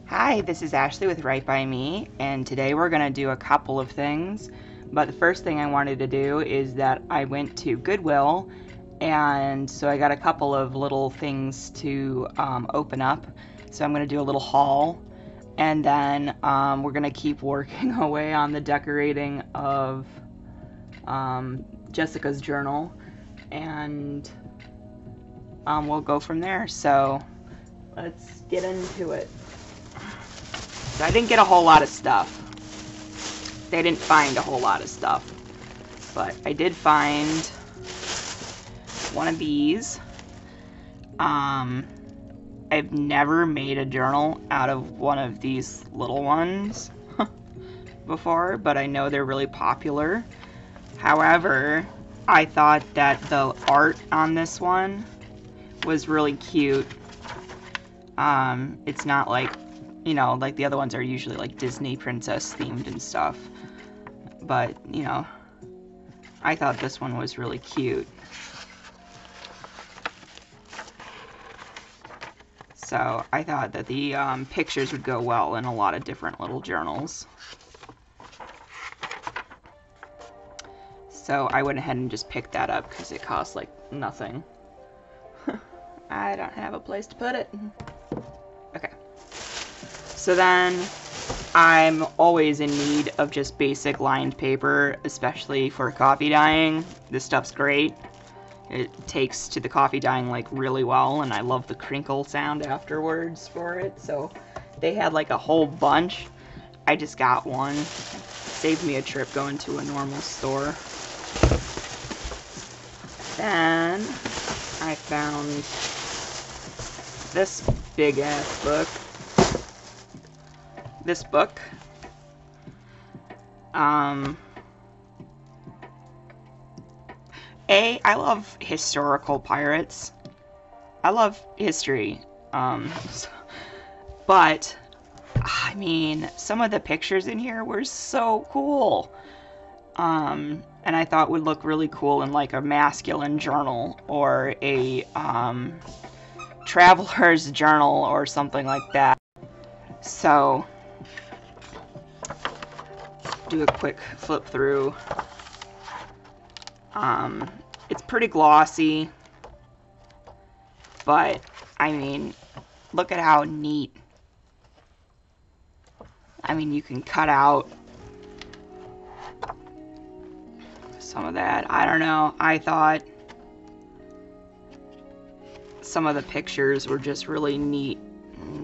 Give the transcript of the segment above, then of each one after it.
Hi, this is Ashley with Right By Me, and today we're going to do a couple of things. But the first thing I wanted to do is that I went to Goodwill, and so I got a couple of little things to open up. So I'm going to do a little haul, and then we're going to keep working away on the decorating of Jessica's journal, and we'll go from there. So let's get into it. So I didn't get a whole lot of stuff. They didn't find a whole lot of stuff. But I did find one of these. I've never made a journal out of one of these little ones before, but I know they're really popular. However, I thought that the art on this one was really cute. It's not like, you know, like the other ones are usually like Disney princess themed and stuff. But, you know, I thought this one was really cute. So I thought that the pictures would go well in a lot of different little journals. So I went ahead and just picked that up because it costs like nothing. I don't have a place to put it. Okay. So then, I'm always in need of just basic lined paper, especially for coffee dyeing. This stuff's great. It takes to the coffee dyeing like really well, and I love the crinkle sound afterwards for it. So they had like a whole bunch. I just got one. Saved me a trip going to a normal store. Then I found this big ass book. This book. I love historical pirates. I love history. But I mean, some of the pictures in here were so cool. And I thought would look really cool in like a masculine journal or a traveler's journal or something like that. So do a quick flip through. It's pretty glossy, but I mean, look at how neat. I mean, you can cut out some of that. I don't know. I thought some of the pictures were just really neat.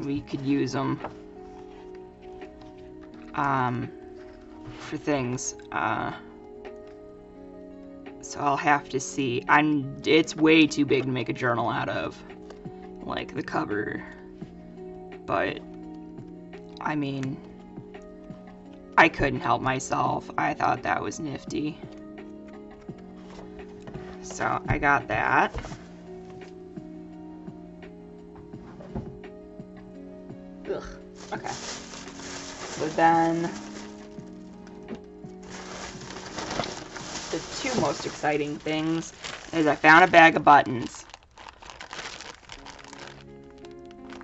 We could use them for things. So I'll have to see. It's way too big to make a journal out of, like the cover. But I mean, I couldn't help myself. I thought that was nifty. So I got that. Ugh. Okay. So then the two most exciting things is I found a bag of buttons.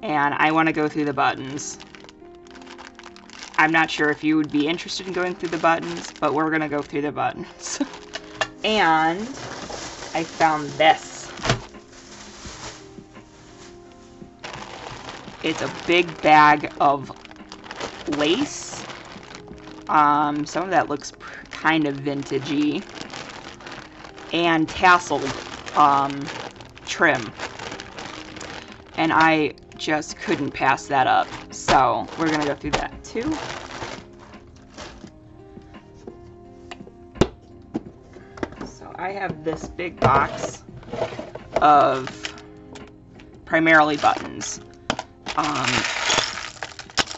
And I want to go through the buttons. I'm not sure if you would be interested in going through the buttons, but we're going to go through the buttons. And I found this. It's a big bag of lace. Some of that looks kind of vintagey. And tassel trim. And I just couldn't pass that up. So we're going to go through that too. So I have this big box of primarily buttons.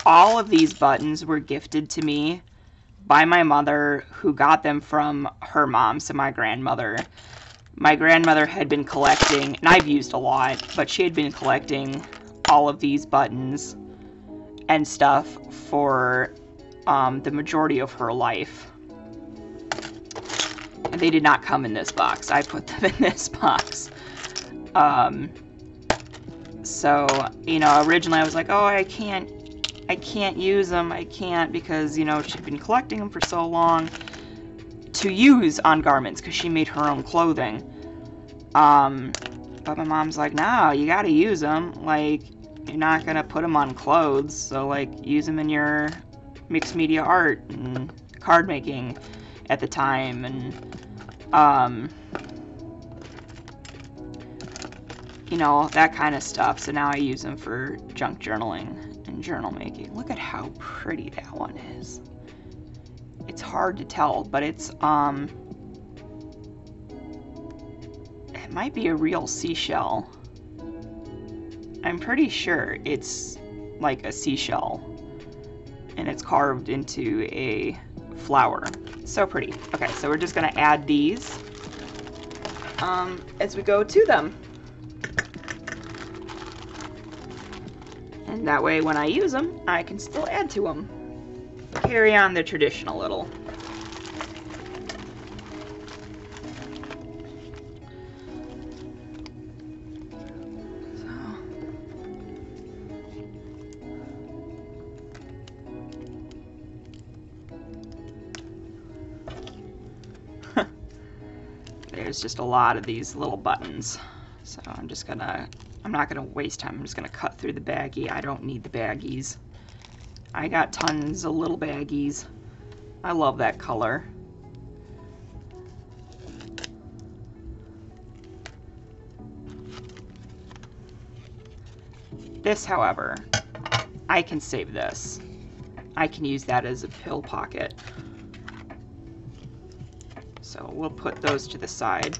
All of these buttons were gifted to me by my mother, who got them from her mom, so my grandmother. My grandmother had been collecting, and I've used a lot, but she had been collecting all of these buttons and stuff for the majority of her life. And they did not come in this box. I put them in this box. So, you know, originally I was like, oh, I can't I can't use them. I can't because, you know, she'd been collecting them for so long to use on garments because she made her own clothing. But my mom's like, no, you gotta use them. Like, you're not gonna put them on clothes, so, like, use them in your mixed media art and card making at the time, and, you know, that kind of stuff. So now I use them for junk journaling and journal making. Look at how pretty that one is. It's hard to tell, but it's, it might be a real seashell. I'm pretty sure it's like a seashell, and it's carved into a flower. So pretty. Okay, so we're just gonna add these as we go to them. And that way when I use them, I can still add to them. Carry on the tradition a little. There's just a lot of these little buttons. So I'm not gonna waste time. I'm just gonna cut through the baggie. I don't need the baggies. I got tons of little baggies. I love that color. This, however, I can save this. I can use that as a pill pocket. So we'll put those to the side.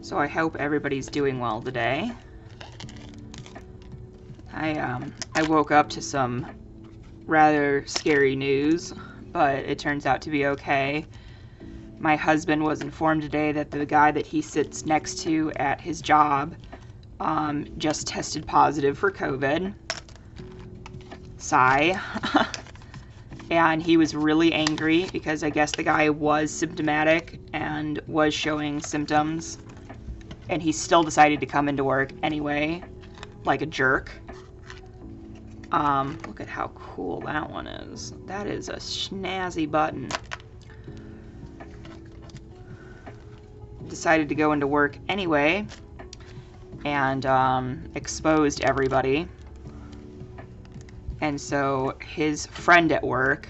So I hope everybody's doing well today. I woke up to some rather scary news, but it turns out to be okay. My husband was informed today that the guy that he sits next to at his job just tested positive for COVID. Sigh. And he was really angry because I guess the guy was symptomatic and was showing symptoms, and he still decided to come into work anyway, like a jerk. Look at how cool that one is. That is a snazzy button. Decided to go into work anyway and exposed everybody. And so his friend at work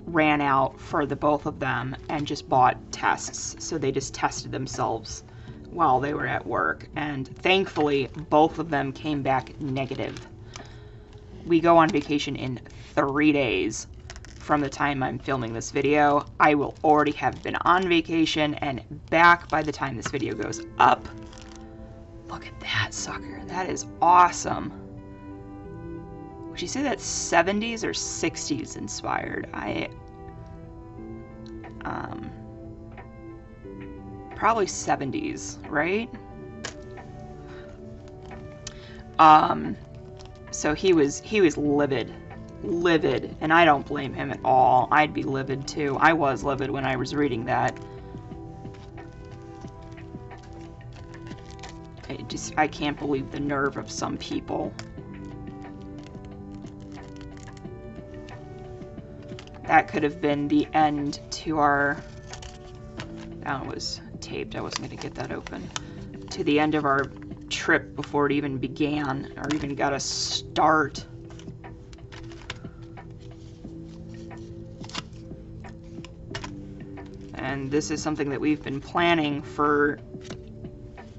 ran out for the both of them and just bought tests. So they just tested themselves while they were at work. And thankfully, both of them came back negative. We go on vacation in 3 days from the time I'm filming this video. I will already have been on vacation and back by the time this video goes up. Look at that sucker. That is awesome. Would you say that's 70s or 60s inspired? Probably 70s, right? So he was livid, and I don't blame him at all. I'd be livid too. I was livid when I was reading that. I can't believe the nerve of some people. That could have been the end to our... That one was taped. I wasn't going to get that open. To the end of our trip before it even began, or even got a start. And this is something that we've been planning for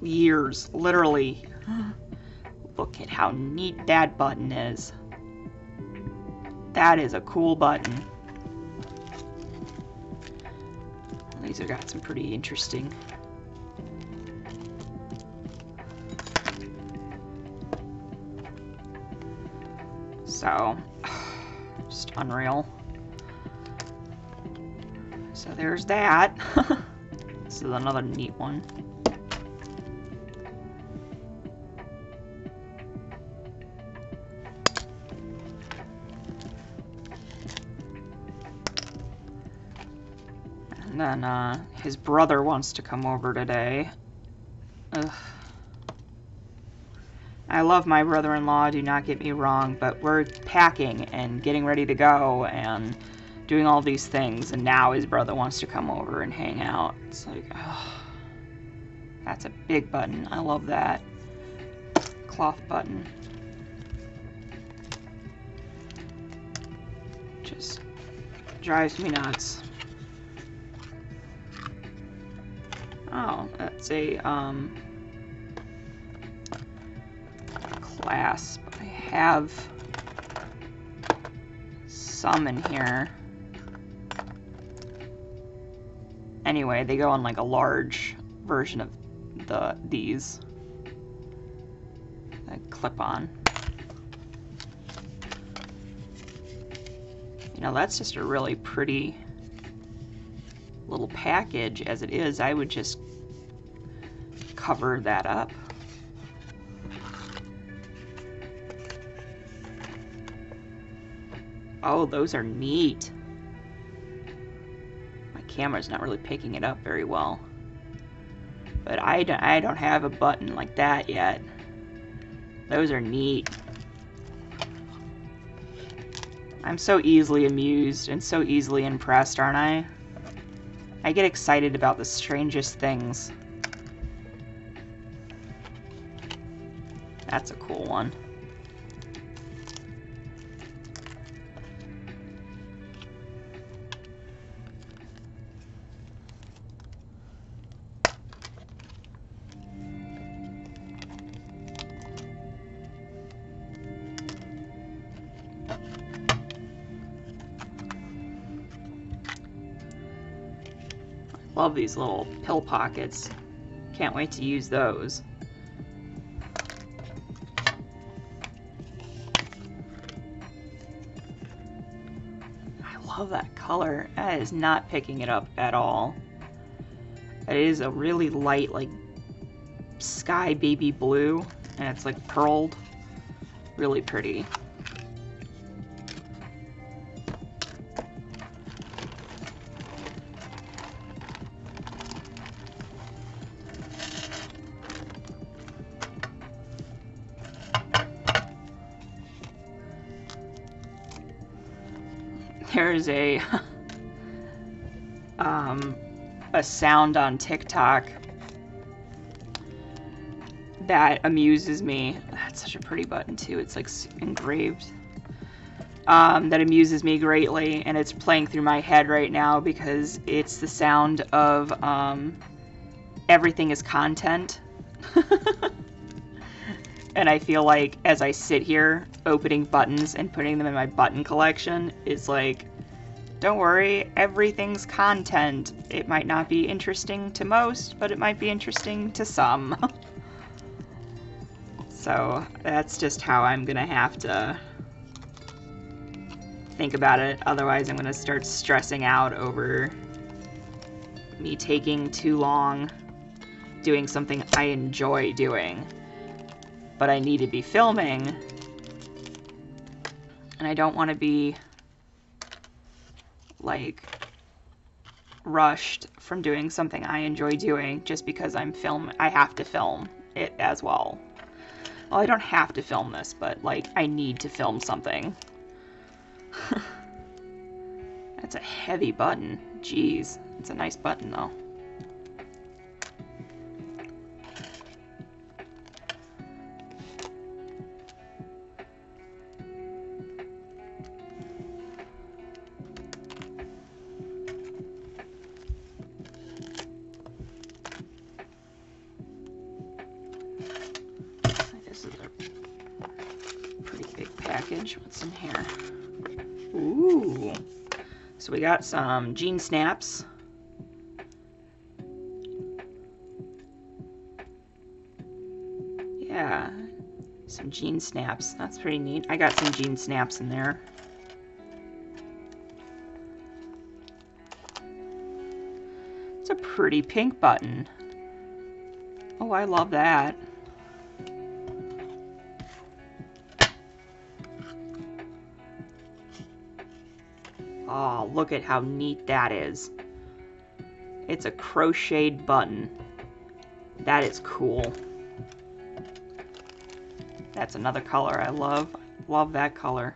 years, literally. Look at how neat that button is. That is a cool button. These have got some pretty interesting. So, just unreal. So there's that. This is another neat one. And then his brother wants to come over today. Ugh. I love my brother-in-law, do not get me wrong, but we're packing and getting ready to go and doing all these things, and now his brother wants to come over and hang out. It's like, ugh. That's a big button. I love that. Cloth button. Just drives me nuts. Oh, that's a clasp. I have some in here. Anyway, they go on like a large version of these. A clip-on. You know, that's just a really pretty little package as it is. I would just cover that up. Oh, those are neat. My camera's not really picking it up very well. But I don't have a button like that yet. Those are neat. I'm so easily amused and so easily impressed, aren't I? I get excited about the strangest things. That's a cool one. Love these little pill pockets. Can't wait to use those. I love that color. That is not picking it up at all. It is a really light, like, sky baby blue, and it's like pearled. Really pretty. There's a sound on TikTok that amuses me. That's such a pretty button too. It's like engraved. That amuses me greatly, and it's playing through my head right now because it's the sound of everything is content. And I feel like as I sit here opening buttons and putting them in my button collection, it's like, don't worry, everything's content. It might not be interesting to most, but it might be interesting to some. So that's just how I'm gonna have to think about it. Otherwise I'm gonna start stressing out over me taking too long doing something I enjoy doing. But I need to be filming, and I don't want to be, like, rushed from doing something I enjoy doing just because I have to film it as well. Well, I don't have to film this, but, like, I need to film something. That's a heavy button. Jeez. It's a nice button, though. What's in here? Ooh. So we got some jean snaps. Yeah. Some jean snaps. That's pretty neat. I got some jean snaps in there. It's a pretty pink button. Oh, I love that. Oh, look at how neat that is. It's a crocheted button. That is cool. That's another color I love. Love that color.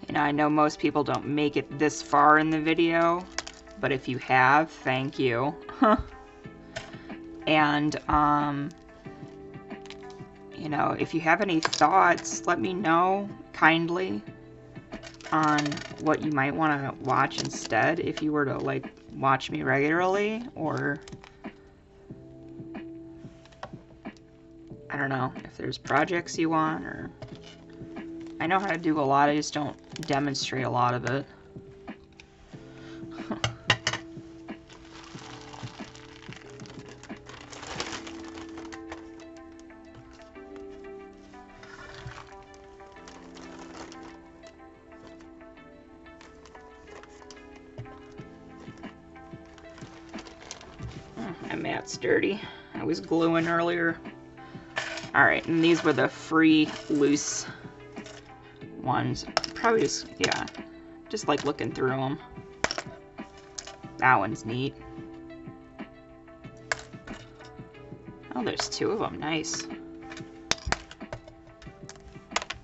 You know, I know most people don't make it this far in the video, but if you have, thank you. And, you know, if you have any thoughts, let me know kindly on what you might want to watch instead if you were to, like, watch me regularly, or I don't know, if there's projects you want, or I know how to do a lot, I just don't demonstrate a lot of it. My mat's dirty. I was gluing earlier. Alright, and these were the free loose ones. Probably just, yeah, just like looking through them. That one's neat. Oh, there's two of them. Nice.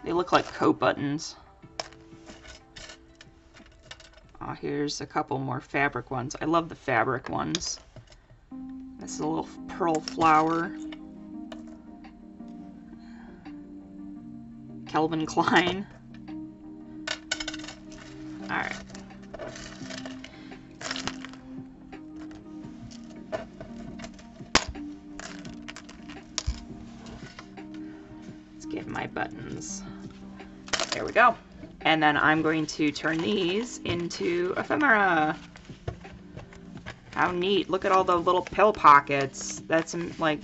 They look like coat buttons. Oh, here's a couple more fabric ones. I love the fabric ones. This is a little pearl flower. Calvin Klein. Alright. Let's get my buttons. There we go. And then I'm going to turn these into ephemera. How neat. Look at all the little pill pockets. That's like,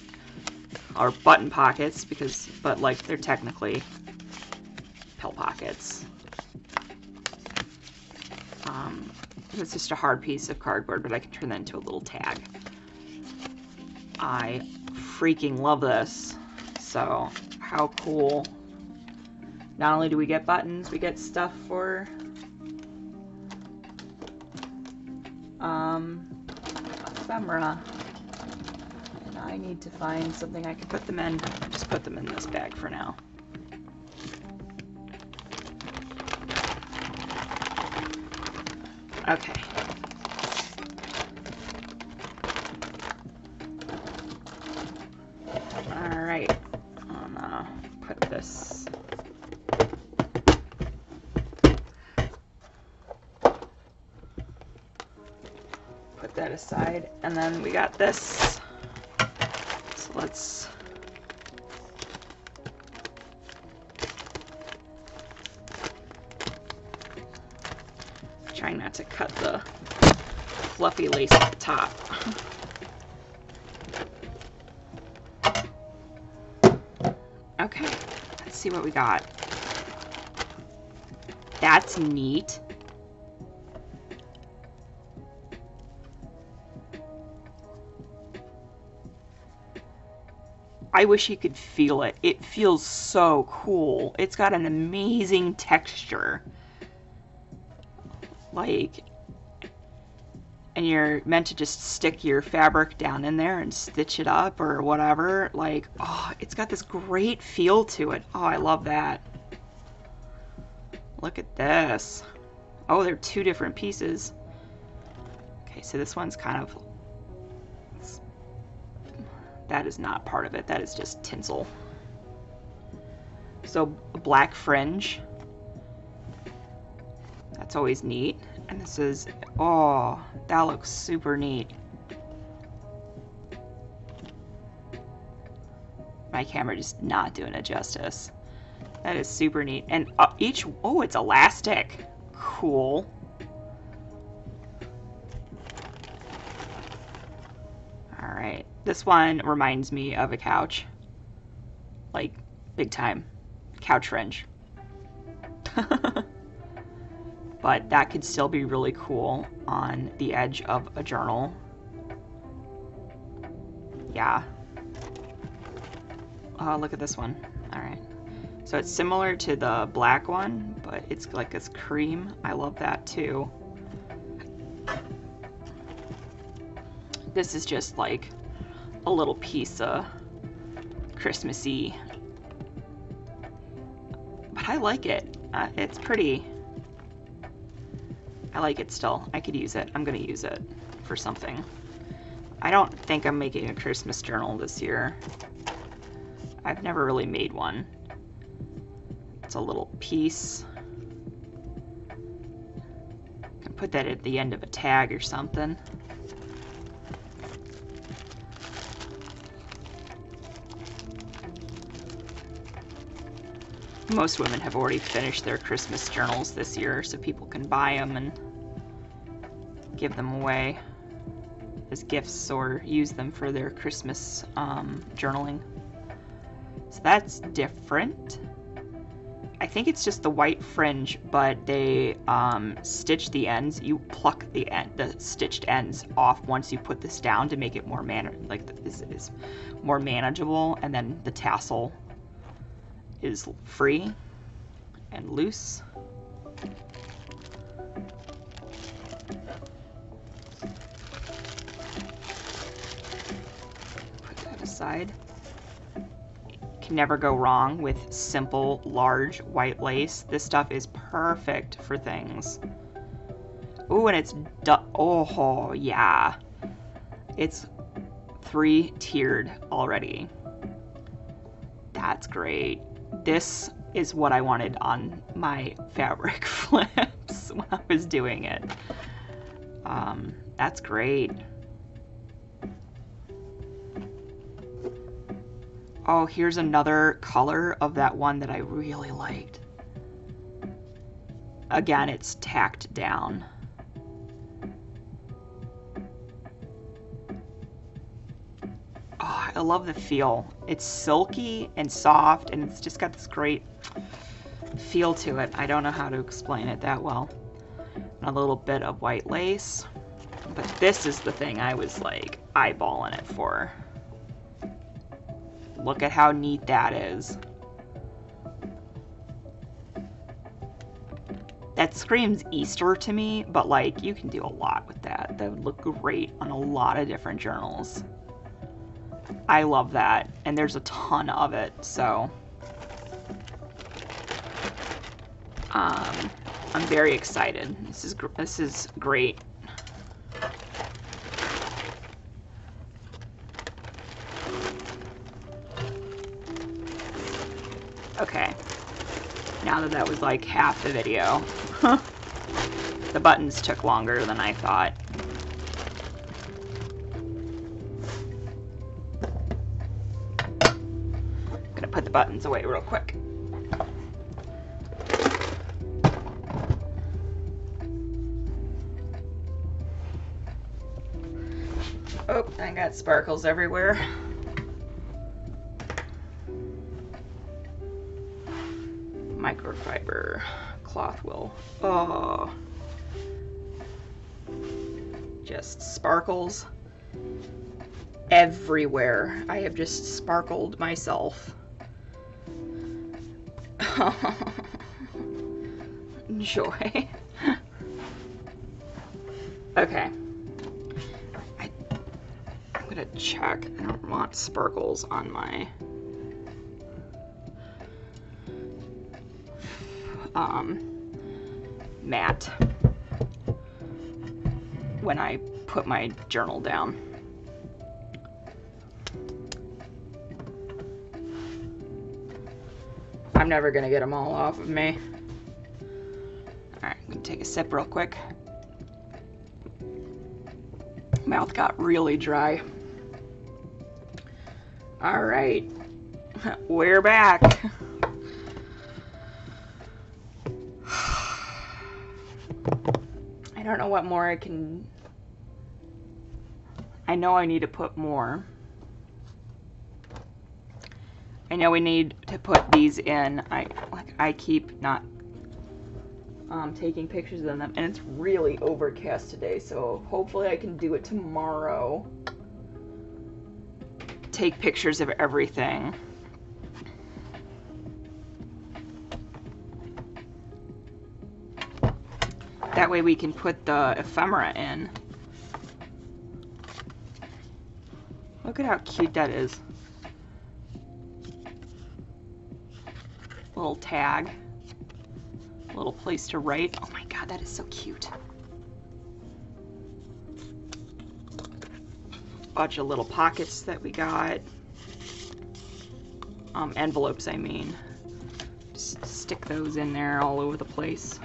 or button pockets, because, but like they're technically pill pockets. It's just a hard piece of cardboard, but I can turn that into a little tag. I freaking love this. So, how cool. Not only do we get buttons, we get stuff for ephemera. And I need to find something I can put them in. I'll just put them in this bag for now. Okay. Alright. I'm gonna put this. Put that aside. And then we got this. So let's. Trying not to cut the fluffy lace at the top. Okay, let's see what we got. That's neat. I wish you could feel it. It feels so cool. It's got an amazing texture. Like, and you're meant to just stick your fabric down in there and stitch it up or whatever. Like, oh, it's got this great feel to it. Oh, I love that. Look at this. Oh, they're two different pieces. Okay, so this one's kind of, that is not part of it. That is just tinsel. So, black fringe. That's always neat. And this is, oh, that looks super neat. My camera just not doing it justice. That is super neat. And each, oh, it's elastic. Cool. Alright. This one reminds me of a couch. Like, big time. Couch fringe. but that could still be really cool on the edge of a journal. Yeah. Oh, look at this one. All right. So it's similar to the black one, but it's like this cream. I love that too. This is just like a little piece of Christmassy. But I like it. It's pretty. I like it still. I could use it. I'm going to use it for something. I don't think I'm making a Christmas journal this year. I've never really made one. It's a little piece. I can put that at the end of a tag or something. Most women have already finished their Christmas journals this year, so people can buy them and give them away as gifts or use them for their Christmas journaling. So that's different. I think it's just the white fringe, but they stitch the ends. You pluck the stitched ends off once you put this down to make it more is more manageable, and then the tassel is free and loose. Put that aside. Can never go wrong with simple, large white lace. This stuff is perfect for things. Ooh, and it's oh yeah. It's 3-tiered already. That's great. This is what I wanted on my fabric flips when I was doing it. That's great. Oh, here's another color of that one that I really liked. Again, it's tacked down. Oh, I love the feel. It's silky and soft, and it's just got this great feel to it. I don't know how to explain it that well. And a little bit of white lace. But this is the thing I was like eyeballing it for. Look at how neat that is. That screams Easter to me, but like you can do a lot with that. That would look great on a lot of different journals. I love that, and there's a ton of it, so I'm very excited. This is great. Okay, now that was like half the video. The buttons took longer than I thought. I'm gonna put the buttons away real quick. Oh, I got sparkles everywhere. Microfiber cloth wool. Oh, just sparkles everywhere. I have just sparkled myself. Joy. Okay. I'm gonna check. I don't want sparkles on my mat when I put my journal down. I'm never gonna get them all off of me. Alright, I'm gonna take a sip real quick. Mouth got really dry. Alright, we're back. I don't know what more I can. I know I need to put more. I know we need to put these in. I keep not taking pictures of them, and it's really overcast today, so hopefully I can do it tomorrow. Take pictures of everything. That way we can put the ephemera in. Look at how cute that is. Little tag. Little place to write. Oh my god, that is so cute. Bunch of little pockets that we got. Envelopes, I mean. Just stick those in there all over the place.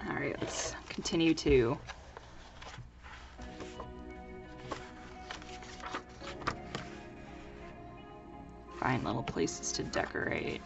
Alright, let's continue to find little places to decorate.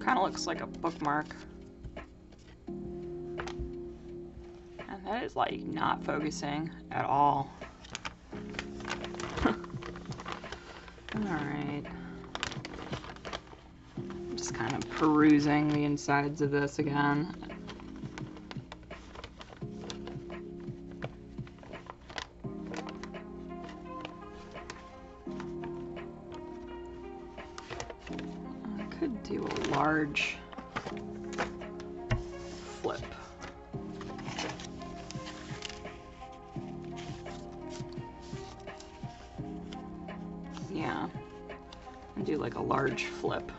Kind of looks like a bookmark. And that is like not focusing at all. Alright. Just kind of perusing the insides of this again. Could do a large flip. Yeah, and do like a large flip.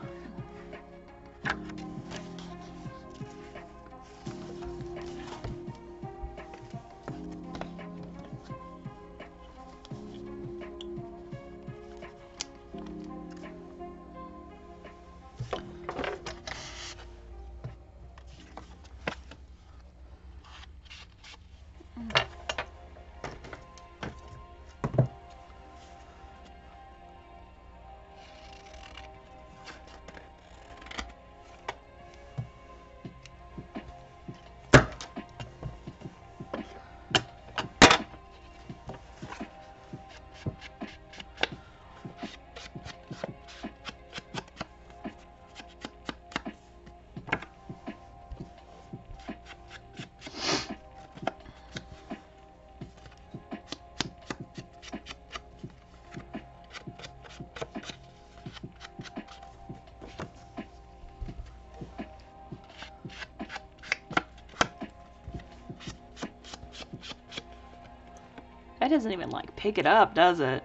That doesn't even like pick it up, does it?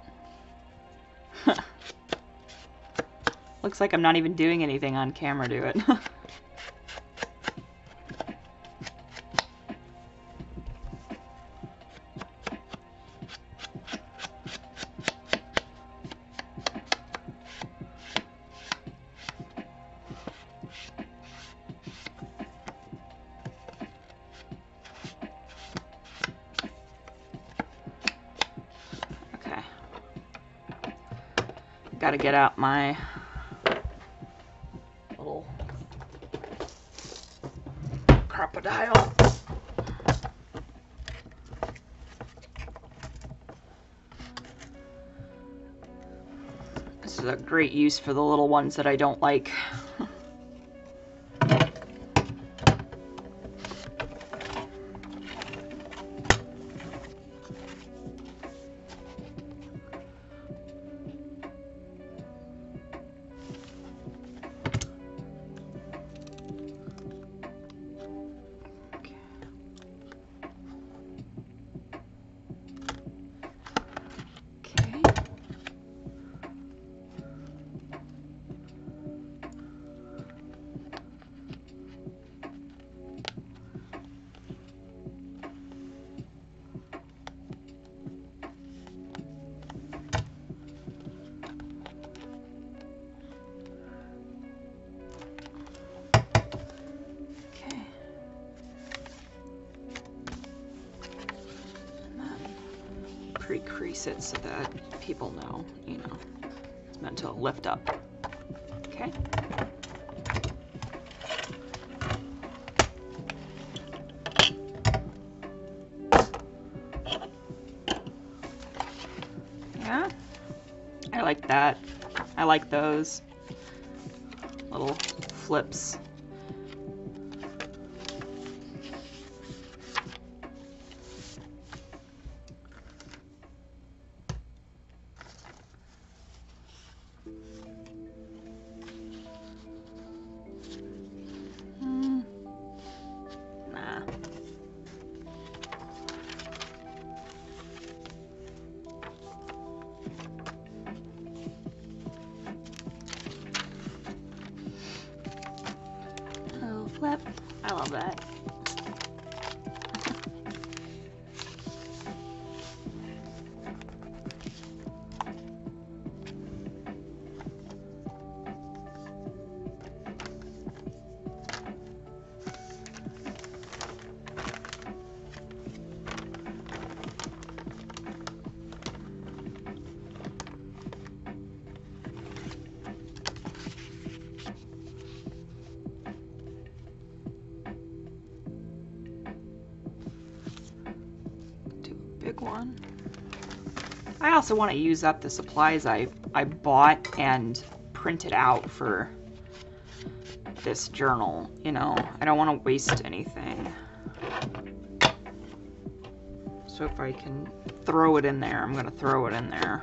Looks like I'm not even doing anything on camera to it. Gotta get out my little crocodile. This is a great use for the little ones that I don't like. Pre-crease it so that people know, you know, it's meant to lift up. Okay. Yeah, I like that. I like those little flips. Flip. I love that. Big one. I also want to use up the supplies I bought and printed out for this journal, you know. I don't want to waste anything. So if I can throw it in there, I'm going to throw it in there.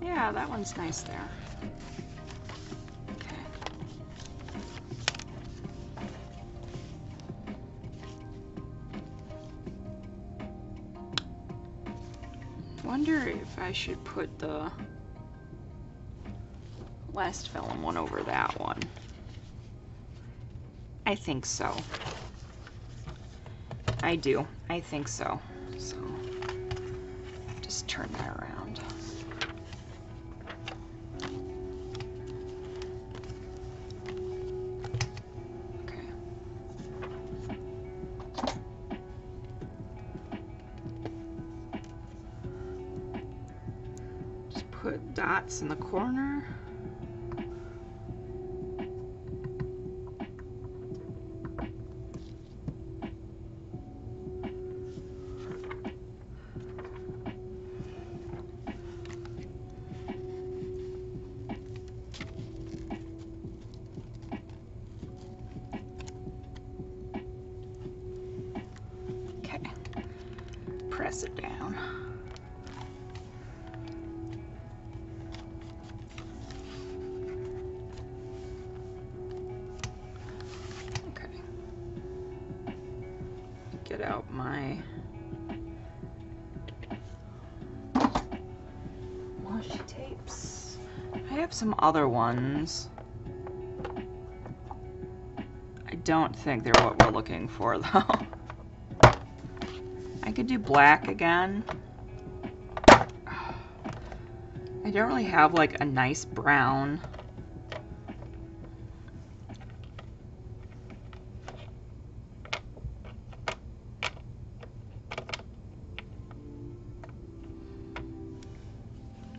Yeah, that one's nice there. Okay. Wonder if I should put the last vellum one over that one. I think so. I do. I think so. So just turn that around. Okay. Just put dots in the corner. Press it down. Okay. Get out my washi tapes. I have some other ones. I don't think they're what we're looking for though. I could do black again. I don't really have like a nice brown.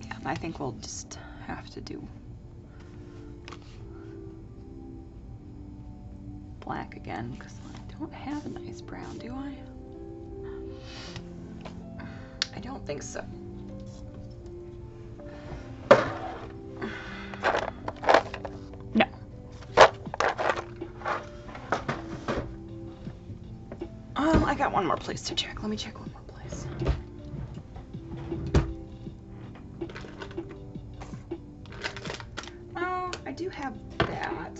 Yeah, I think we'll just have to do black again because I don't have a nice brown, do I? I don't think so. No. I got one more place to check. Let me check one more place. Oh, I do have that.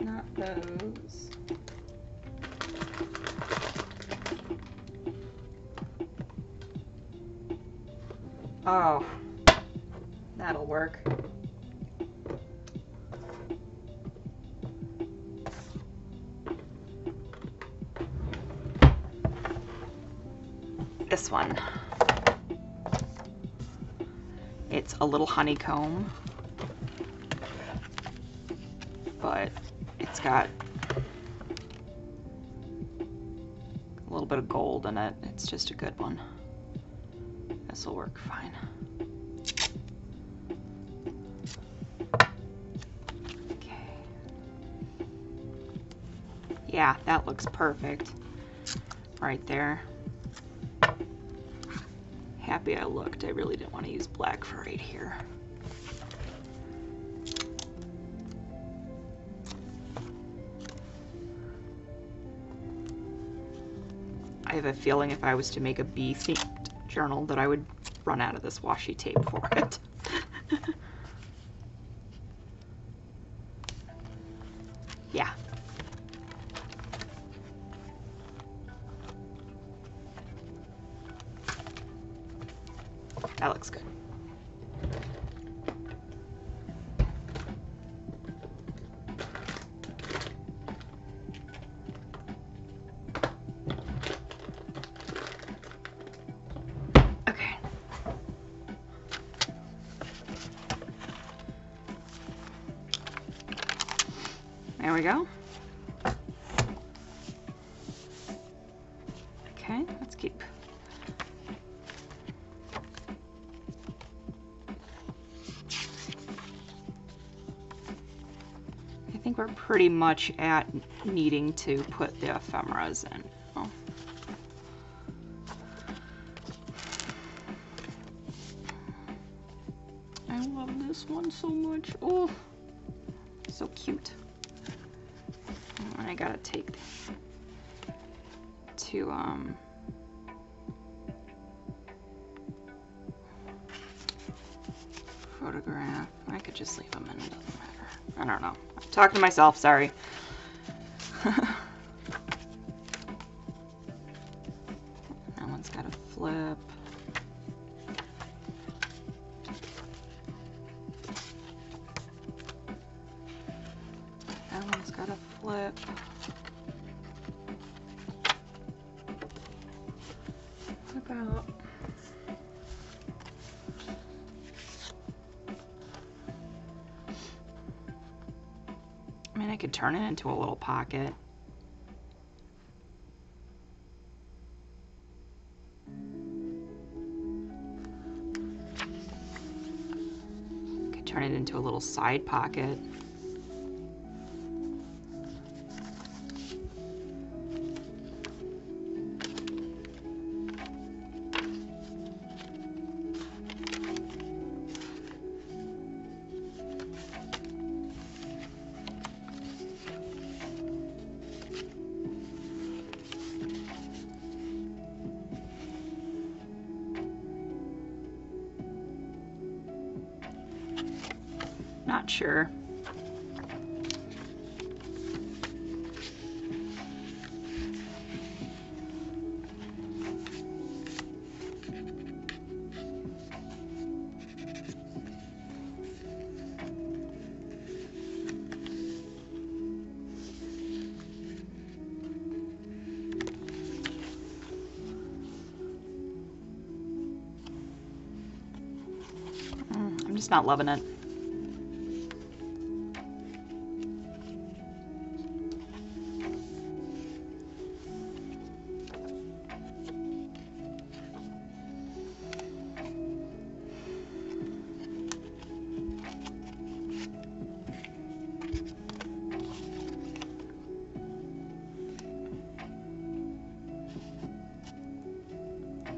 Not those. Oh, that'll work. This one. It's a little honeycomb, but it's got a little bit of gold in it. It's just a good one. This will work fine. Okay. Yeah, that looks perfect right there. Happy I looked. I really didn't want to use black for right here. I have a feeling if I was to make a bee-themed journal that I would run out of this washi tape for it. Yeah. That looks good. Okay. There we go. Okay, let's keep. I think we're pretty much at needing to put the ephemeras in. Oh. I love this one so much. Oh, so cute. And I gotta take to photograph. I could just leave them in, it doesn't matter. I don't know. I'm talking to myself, sorry. That one's got a flip. That one's got a flip. What about... I mean, I could turn it into a little pocket. Could turn it into a little side pocket. Not sure. I'm just not loving it.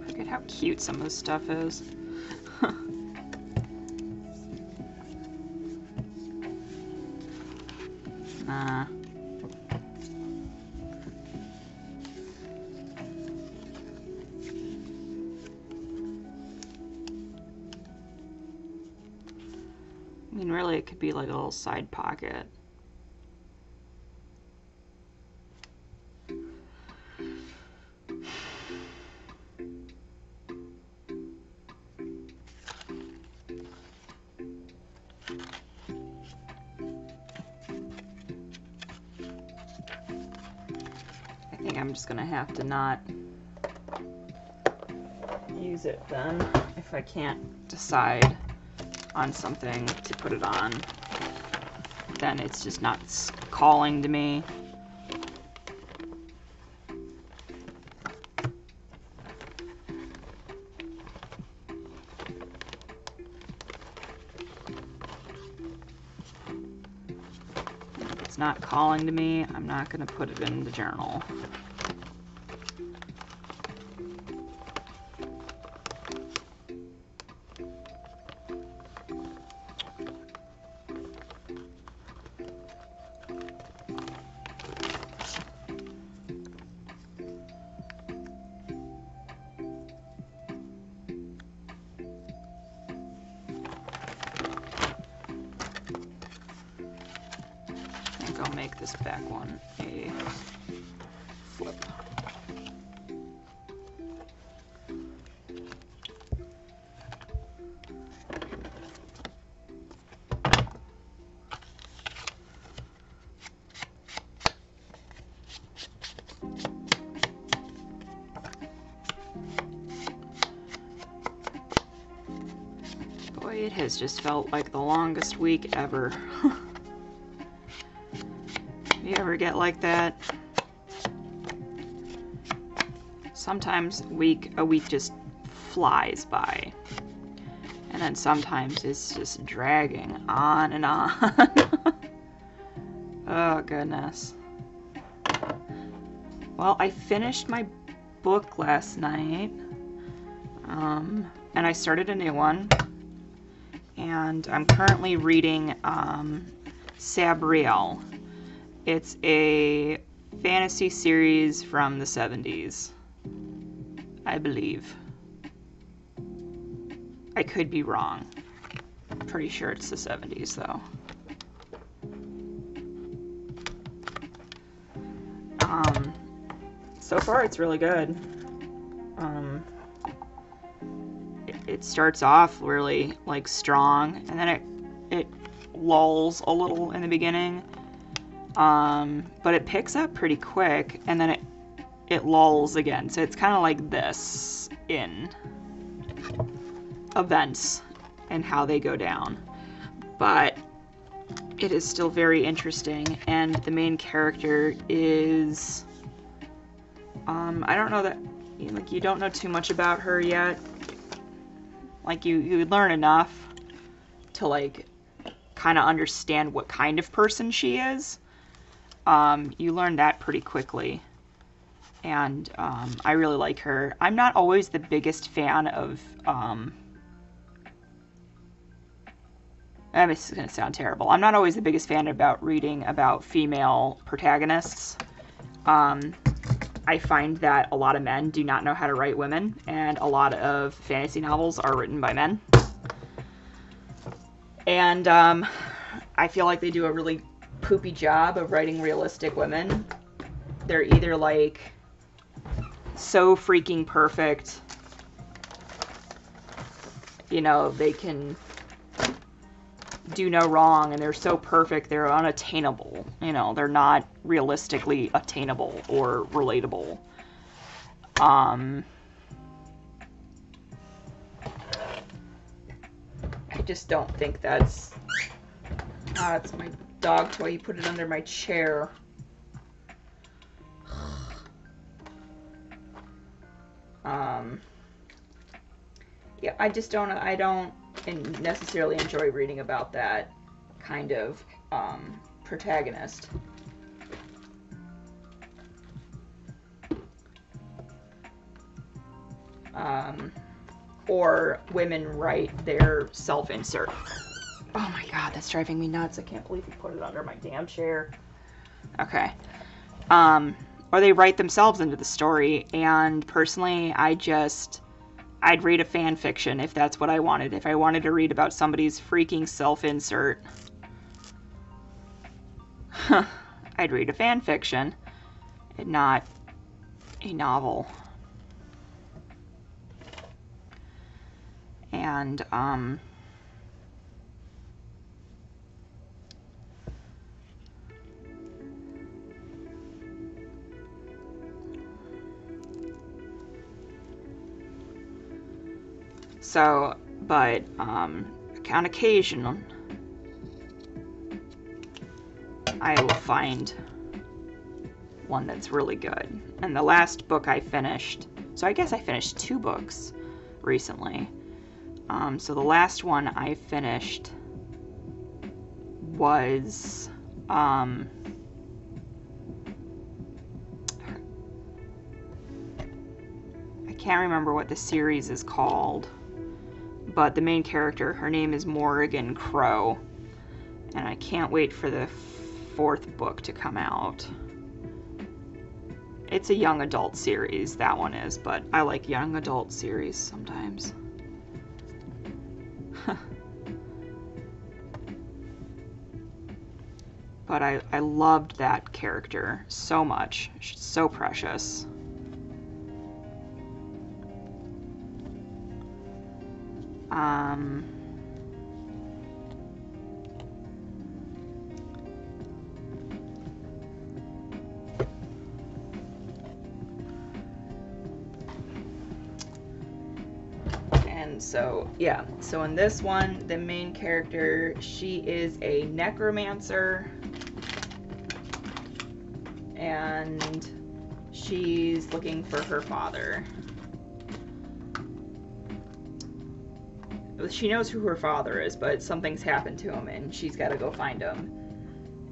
Look at how cute some of this stuff is. Nah. I mean, really, it could be like a little side pocket. I think I'm just gonna have to not use it then if I can't decide on something to put it on. Then it's just not calling to me. If it's not calling to me, I'm not gonna put it in the journal. I'll make this back one a flip. Boy, it has just felt like the longest week ever. You ever get like that? Sometimes a week just flies by, and then sometimes it's just dragging on and on. Oh goodness. Well, I finished my book last night, and I started a new one, and I'm currently reading Sabriel. It's a fantasy series from the 70s, I believe. I could be wrong. Pretty sure it's the 70s though. So far it's really good. It starts off really like strong, and then it lulls a little in the beginning, but it picks up pretty quick, and then it lulls again. So it's kind of like this in events and how they go down, but it is still very interesting. And the main character is I don't know that, like, you don't know too much about her yet. Like, you learn enough to, like, kind of understand what kind of person she is. You learn that pretty quickly. And I really like her. I'm not always the biggest fan of... this is going to sound terrible. I'm not always the biggest fan about reading about female protagonists. I find that a lot of men do not know how to write women, and a lot of fantasy novels are written by men. And I feel like they do a really poopy job of writing realistic women. They're either like so freaking perfect, you know, they can do no wrong, and they're so perfect they're unattainable. You know, they're not realistically attainable or relatable. I just don't think that's... it's my dog toy. You put it under my chair. Yeah, I don't necessarily enjoy reading about that kind of protagonist. Or women write their self-insert. Oh my god, that's driving me nuts. I can't believe you put it under my damn chair. Okay. Or they write themselves into the story, and personally, I'd read a fan fiction if that's what I wanted. If I wanted to read about somebody's freaking self-insert, I'd read a fan fiction and not a novel. And, so, but, on occasion, I will find one that's really good. And the last book I finished, so I guess I finished 2 books recently. So the last one I finished was, I can't remember what the series is called, but the main character, her name is Morrigan Crow, and I can't wait for the 4th book to come out. It's a young adult series, that one is, but I like young adult series sometimes. But I loved that character so much. She's so precious. And so, yeah. So in this one, the main character, she is a necromancer. And she's looking for her father. She knows who her father is, but something's happened to him, and she's got to go find him.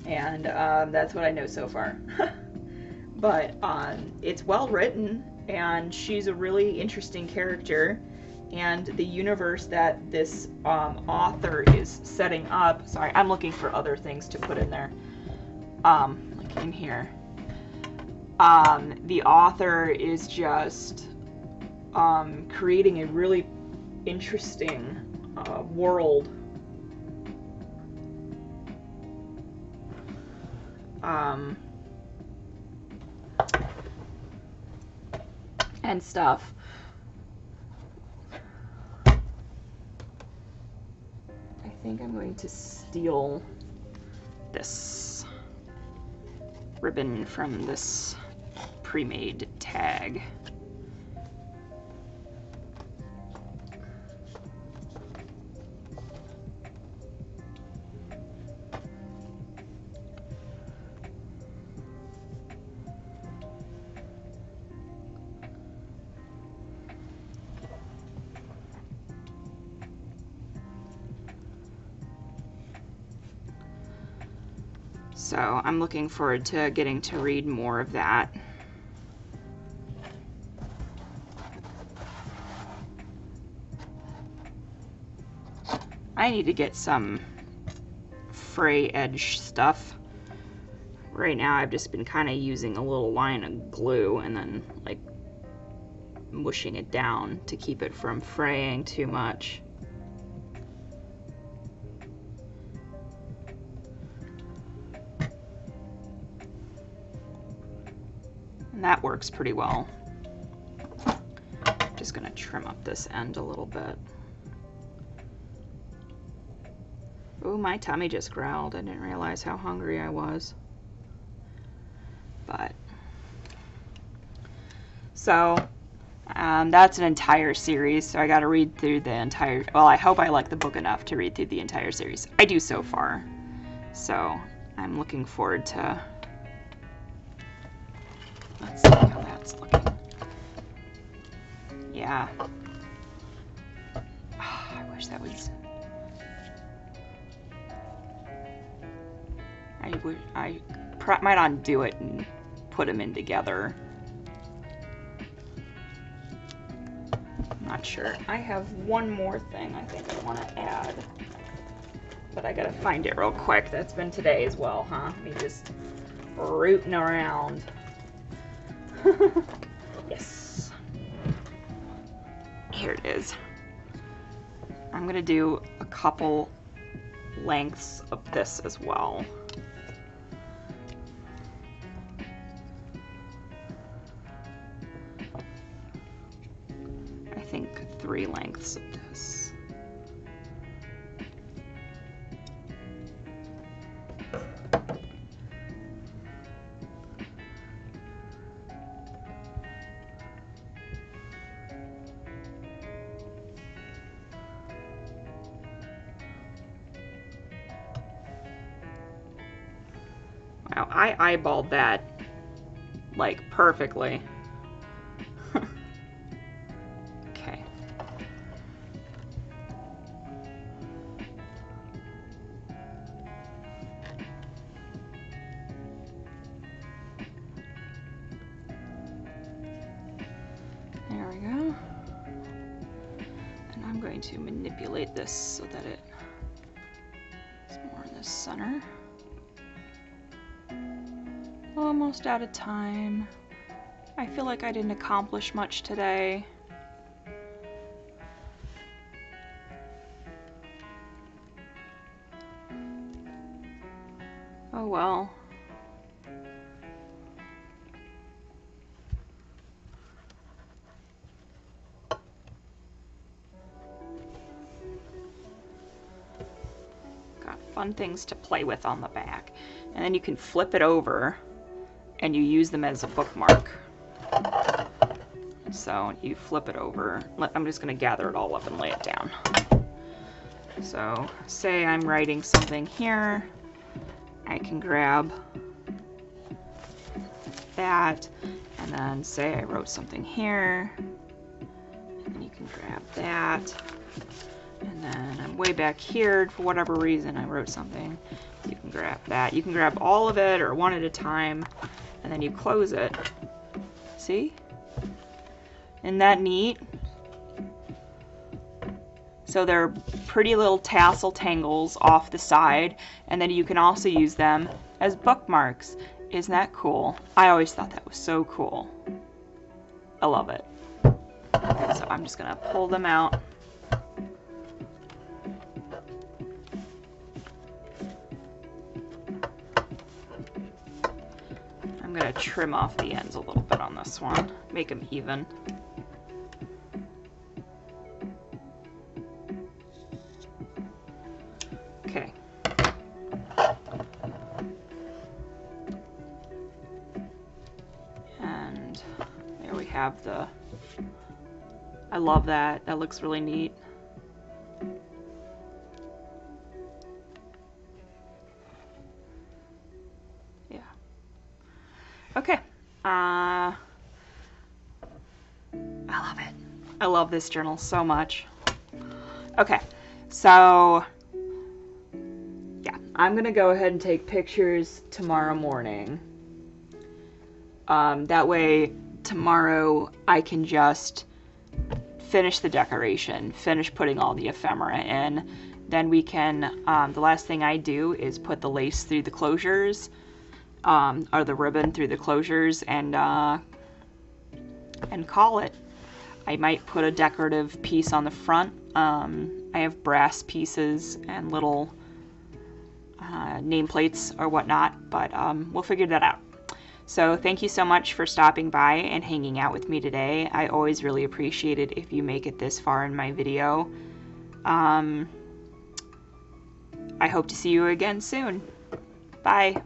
And that's what I know so far. But it's well written, and she's a really interesting character. And the universe that this author is setting up... Sorry, I'm looking for other things to put in there. Like in here. The author is just creating a really interesting world and stuff. I think I'm going to steal this ribbon from this pre-made tag. So I'm looking forward to getting to read more of that. I need to get some fray edge stuff. Right now I've just been kind of using a little line of glue and then like mushing it down to keep it from fraying too much. And that works pretty well. Just gonna trim up this end a little bit. Oh, my tummy just growled. I didn't realize how hungry I was. But so that's an entire series, so I gotta read through the entire, well, I hope I like the book enough to read through the entire series. I do so far. So I'm looking forward to, let's see how that's looking. Yeah. Oh, I wish that was, I might undo it and put them in together. I'm not sure. I have one more thing I think I want to add, but I gotta find it real quick. That's been today as well, huh? Me just rooting around. Yes. Here it is. I'm gonna do a couple lengths of this as well. I think 3 lengths of this. Wow, I eyeballed that like perfectly. Okay. There we go. And I'm going to manipulate this so that it is more in the center. Almost out of time. I feel like I didn't accomplish much today. Oh well. Got fun things to play with on the back. And then you can flip it over and you use them as a bookmark. So you flip it over. I'm just going to gather it all up and lay it down. So say I'm writing something here. I can grab that, and then say I wrote something here, and then you can grab that, and then I'm way back here for whatever reason I wrote something. You can grab that. You can grab all of it or one at a time, and then you close it. See? Isn't that neat? So they're pretty little tassel tangles off the side, and then you can also use them as bookmarks. Isn't that cool? I always thought that was so cool. I love it. Okay, so I'm just gonna pull them out. trim off the ends a little bit on this one, make them even. Okay. And there we have the, I love that. That looks really neat. Yeah. Okay. I love it. I love this journal so much. Okay. So yeah, I'm gonna go ahead and take pictures tomorrow morning. That way tomorrow I can just finish the decoration, finish putting all the ephemera in. Then we can, the last thing I do is put the lace through the closures, or the ribbon through the closures, and call it. I might put a decorative piece on the front. I have brass pieces and little nameplates or whatnot, but we'll figure that out. So thank you so much for stopping by and hanging out with me today. I always really appreciate it if you make it this far in my video. I hope to see you again soon. Bye.